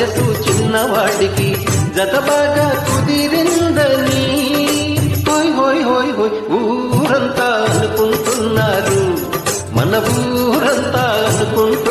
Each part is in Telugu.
వయసు చిన్నవాడికి జత బాగా కుదిరిందని హోయ్ హోయ్ హోయ్ హోయ్ ఊరంతా అనుకుంటున్నారు, మన ఊరంతా అనుకుంటున్నారు.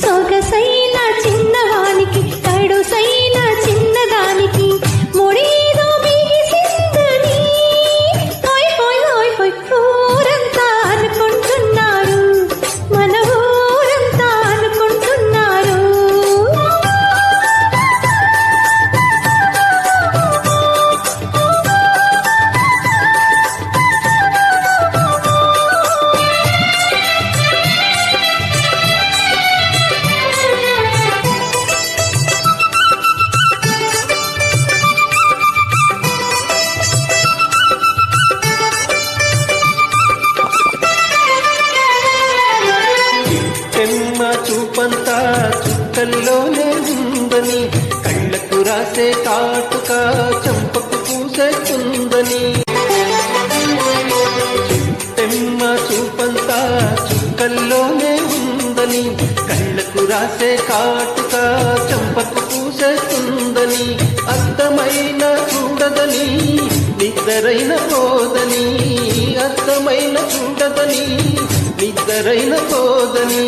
సొగసైన చిన్నవానికి కడుసైన చిన్నదానికి ముడేదో బిగిసిందని హోయ్ హోయ్ హోయ్ హోయ్ ఊరంతా అనుకుంటున్నారు, మన ఊరంతా అనుకుంటున్నారు. చూపంతా చుక్కల్లోనే ఉందని, కళ్ళకు రాసే కాటుక చంపకు పూసేస్తుందని. తెమ్మ చూపంతా చుక్కల్లోనే ఉందని, కళ్ళకు రాసే కాటుక చంపకు పూసేస్తుందని. అర్థమైన చూడదని నిద్రైన పోదని, అర్థమైన చూడదని నిద్రైన పోదని.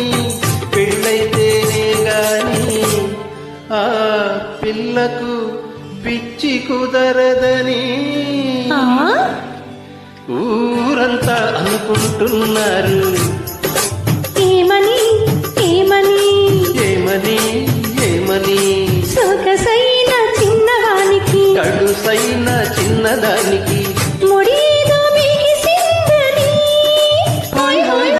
పెళ్ళైతేనే గాని ఆ పిల్లకు పిచ్చి కుదరదని ఊరంతా అనుకుంటున్నారు. ఏమని ఏమని ఏమని